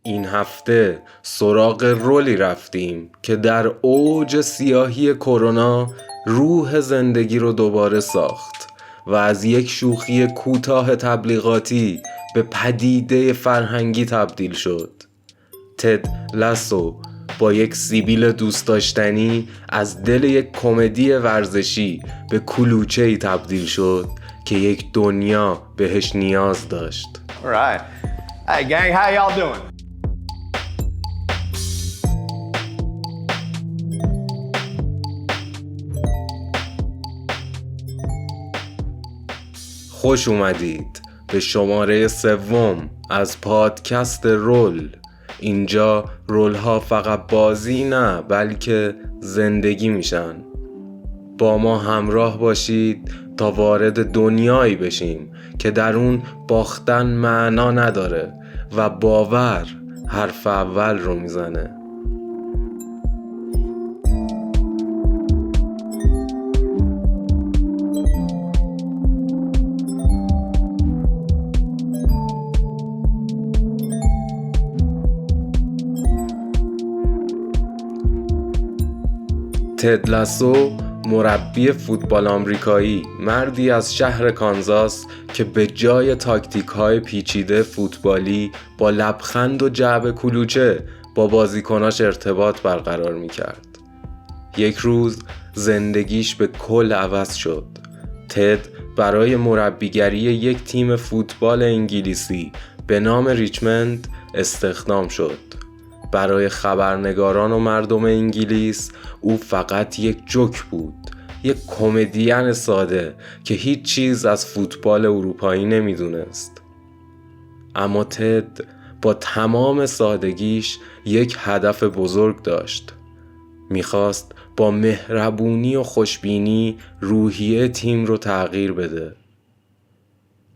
این هفته سراغ رولی رفتیم که در اوج سیاهی کرونا روح زندگی رو دوباره ساخت و از یک شوخی کوتاه تبلیغاتی به پدیده فرهنگی تبدیل شد. تد لاسو با یک سیبیل دوست داشتنی از دل یک کمدی ورزشی به کلوچه‌ای تبدیل شد که یک دنیا بهش نیاز داشت. All right. Hey gang, how y'all doing? خوش اومدید به شماره 3 از پادکست رول. اینجا رول ها فقط بازی نه بلکه زندگی میشن. با ما همراه باشید تا وارد دنیایی بشیم که در اون باختن معنا نداره و باور حرف اول رو میزنه. تد لاسو مربی فوتبال آمریکایی، مردی از شهر کانزاس که به جای تاکتیک‌های پیچیده فوتبالی با لبخند و جعب کلوچه با بازیکناش ارتباط برقرار می‌کرد. یک روز زندگیش به کل عوض شد. تد برای مربیگری یک تیم فوتبال انگلیسی به نام ریچموند استخدام شد. برای خبرنگاران و مردم انگلیس او فقط یک جوک بود، یک کمدین ساده که هیچ چیز از فوتبال اروپایی نمیدونست. اما تد با تمام سادگیش یک هدف بزرگ داشت. میخواست با مهربونی و خوشبینی روحیه تیم رو تغییر بده.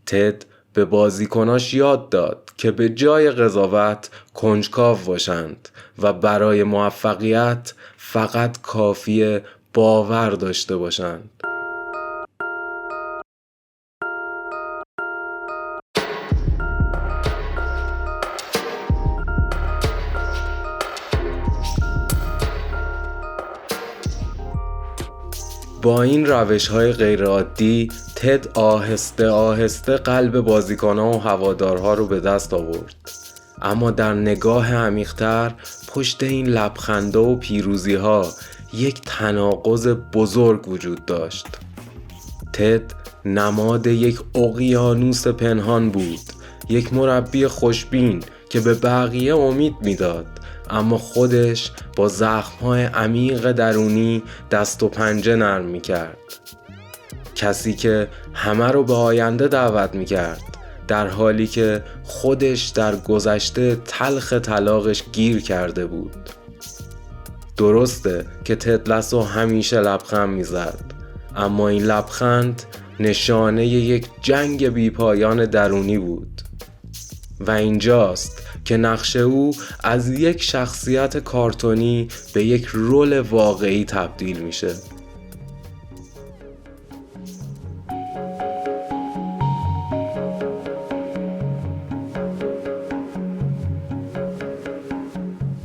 تد به بازیکناش یاد داد که به جای قضاوت کنجکاو باشند و برای موفقیت فقط کافیه باور داشته باشند. با این روش‌های غیرعادی تد آهسته آهسته قلب بازیکن‌ها و هوادارها رو به دست آورد. اما در نگاه عمیق‌تر پشت این لبخندها و پیروزی‌ها یک تناقض بزرگ وجود داشت. تد نماد یک اقیانوس پنهان بود، یک مربی خوشبین که به بقیه امید میداد اما خودش با زخم‌های عمیق درونی دست و پنجه نرم می‌کرد. کسی که همه رو به آینده دعوت می‌کرد در حالی که خودش در گذشته تلخ طلاقش گیر کرده بود. درسته که تد لاسو همیشه لبخند می‌زد، اما این لبخند نشانه یک جنگ بی‌پایان درونی بود. و اینجاست که نقش او از یک شخصیت کارتونی به یک رول واقعی تبدیل میشه.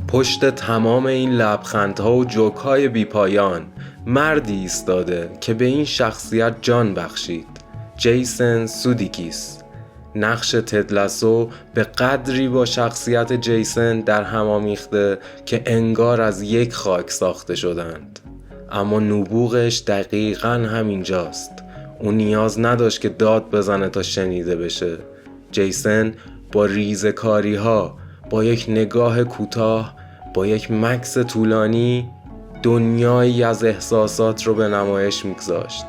پشت تمام این لبخندها و جوک‌های بی‌پایان مردی ایستاده که به این شخصیت جان بخشید. جیسن سودیکیس. نقش تد لاسو به قدری با شخصیت جیسن در هم آمیخته که انگار از یک خاک ساخته شدند. اما نبوغش دقیقاً همینجاست. اون نیاز نداشت که داد بزنه تا شنیده بشه. جیسن با ریزکاری ها، با یک نگاه کوتاه، با یک مکث طولانی دنیایی از احساسات رو به نمایش میگذاشت.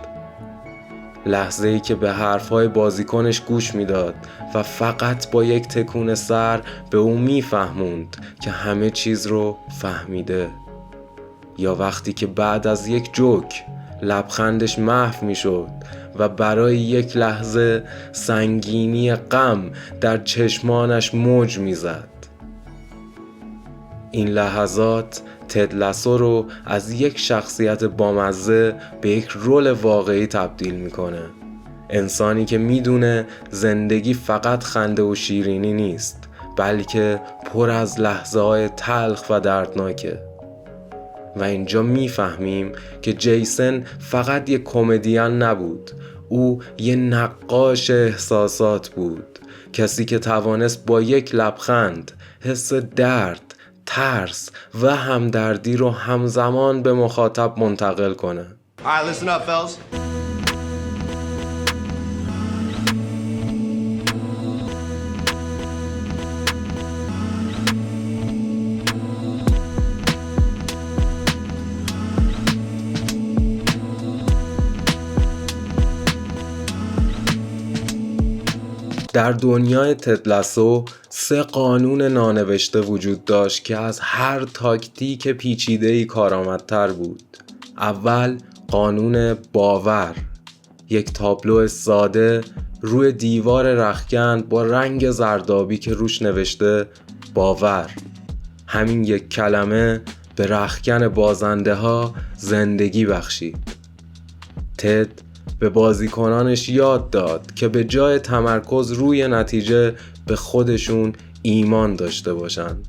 لحظه‌ای که به حرف‌های بازیکنش گوش میداد و فقط با یک تکون سر به او میفهموند که همه چیز رو فهمیده. یا وقتی که بعد از یک جوک لبخندش محو میشد و برای یک لحظه سنگینی غم در چشمانش موج میزد. این لحظات تد لاسو رو از یک شخصیت بامزه به یک رول واقعی تبدیل میکنه. انسانی که میدونه زندگی فقط خنده و شیرینی نیست، بلکه پر از لحظه‌های تلخ و دردناکه. و اینجا میفهمیم که جیسن فقط یک کمدین نبود، او یه نقاش احساسات بود، کسی که توانست با یک لبخند حس درد، ترس و همدردی رو همزمان به مخاطب منتقل کنه. All right, listen up, fellas. در دنیای تد لاسو 3 قانون نانوشته وجود داشت که از هر تاکتیک پیچیده‌ای کارآمدتر بود. اول قانون باور، یک تابلو ساده روی دیوار رختکن با رنگ زردابی که روش نوشته باور. همین یک کلمه به رختکن بازنده ها زندگی بخشید. تد به بازیکنانش یاد داد که به جای تمرکز روی نتیجه به خودشون ایمان داشته باشند.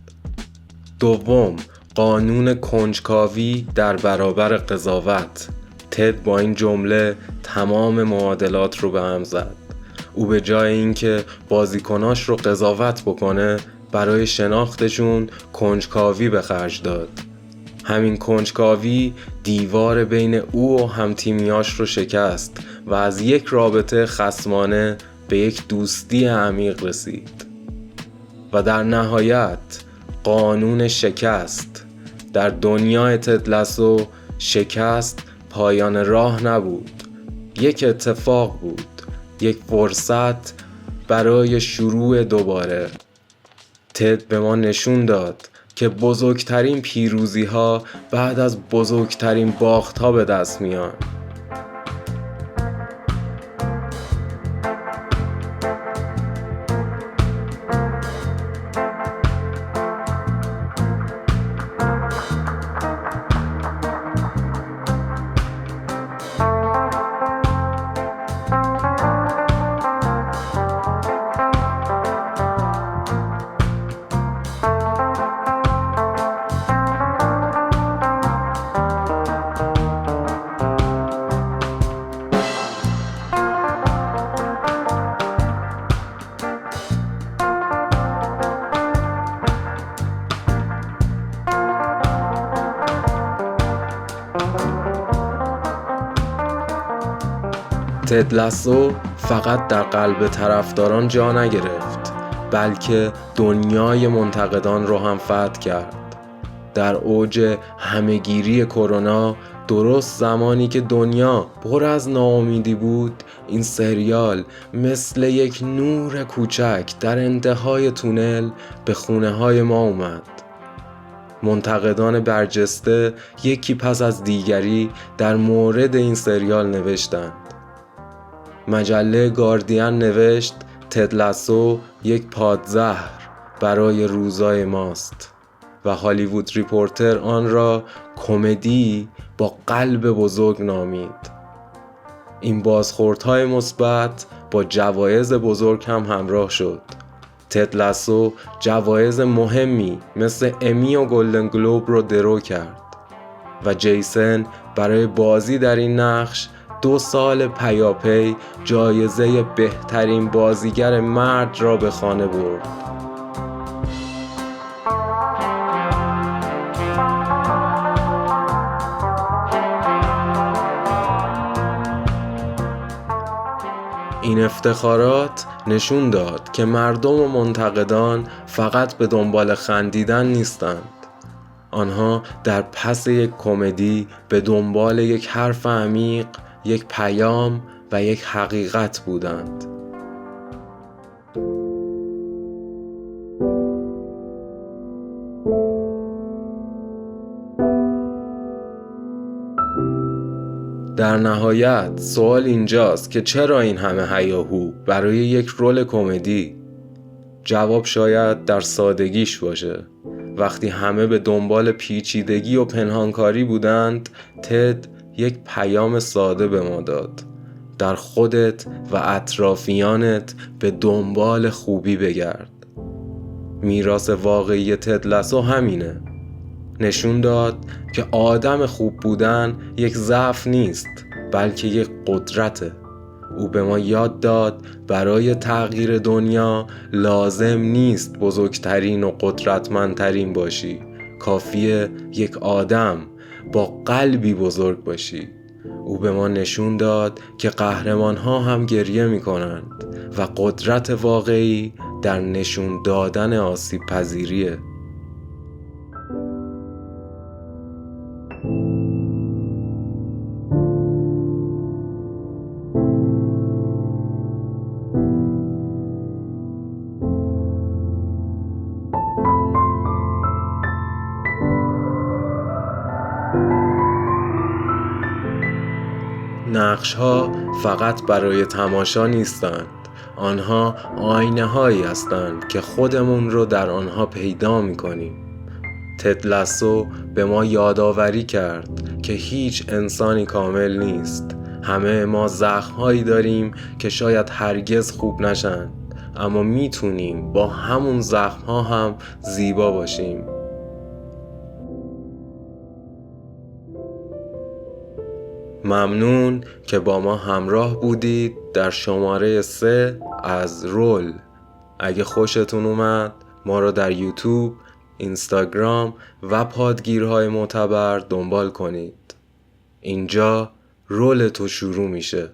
دوم، قانون کنجکاوی در برابر قضاوت. تد با این جمله تمام معادلات رو به هم زد. او به جای اینکه بازیکناش رو قضاوت بکنه، برای شناختشون کنجکاوی به خرج داد. همین کنجکاوی دیوار بین او و همتیمیاش رو شکست و از یک رابطه خصمانه به یک دوستی عمیق رسید. و در نهایت قانون شکست. در دنیای تد لاسو شکست پایان راه نبود، یک اتفاق بود، یک فرصت برای شروع دوباره. تد به ما نشون داد که بزرگترین پیروزی ها بعد از بزرگترین باخت ها به دست میان. تد لاسو فقط در قلب طرفداران جا نگرفت، بلکه دنیای منتقدان رو هم فتح کرد. در اوج همهگیری کرونا، درست زمانی که دنیا پر از ناامیدی بود، این سریال مثل یک نور کوچک در انتهای تونل به خونه های ما اومد. منتقدان برجسته یکی پس از دیگری در مورد این سریال نوشتند. مجله گاردین نوشت تد لاسو یک پادزهر برای روزای ماست و هالیوود ریپورتر آن را کمدی با قلب بزرگ نامید. این بازخوردهای مثبت با جوایز بزرگ هم همراه شد. تد لاسو جوایز مهمی مثل امی و گلدن گلوب رو درو کرد و جیسن برای بازی در این نقش 2 سال پیاپی جایزه بهترین بازیگر مرد را به خانه برد. این افتخارات نشون داد که مردم و منتقدان فقط به دنبال خندیدن نیستند. آنها در پس یک کمدی به دنبال یک حرف عمیق، یک پیام و یک حقیقت بودند. در نهایت سوال اینجاست که چرا این همه هیاهو برای یک رول کمدی؟ جواب شاید در سادگیش باشه. وقتی همه به دنبال پیچیدگی و پنهانکاری بودند، تد یک پیام ساده به ما داد: در خودت و اطرافیانت به دنبال خوبی بگرد. میراث واقعی تد لاسو همینه. نشون داد که آدم خوب بودن یک ضعف نیست، بلکه یک قدرته. او به ما یاد داد برای تغییر دنیا لازم نیست بزرگترین و قدرتمندترین باشی. کافیه یک آدم با قلبی بزرگ باشی. او به ما نشون داد که قهرمان‌ها هم گریه می‌کنند و قدرت واقعی در نشون دادن آسیب پذیریه. نقش‌ها فقط برای تماشا نیستند. آنها آینه هایی هستند که خودمون رو در آنها پیدا می‌کنیم. تد لاسو به ما یادآوری کرد که هیچ انسانی کامل نیست. همه ما زخم‌هایی داریم که شاید هرگز خوب نشن، اما میتونیم با همون زخم‌ها هم زیبا باشیم. ممنون که با ما همراه بودید در شماره 3 از رول. اگه خوشتون اومد ما رو در یوتیوب، اینستاگرام و پادگیرهای معتبر دنبال کنید. اینجا رول تو شروع میشه.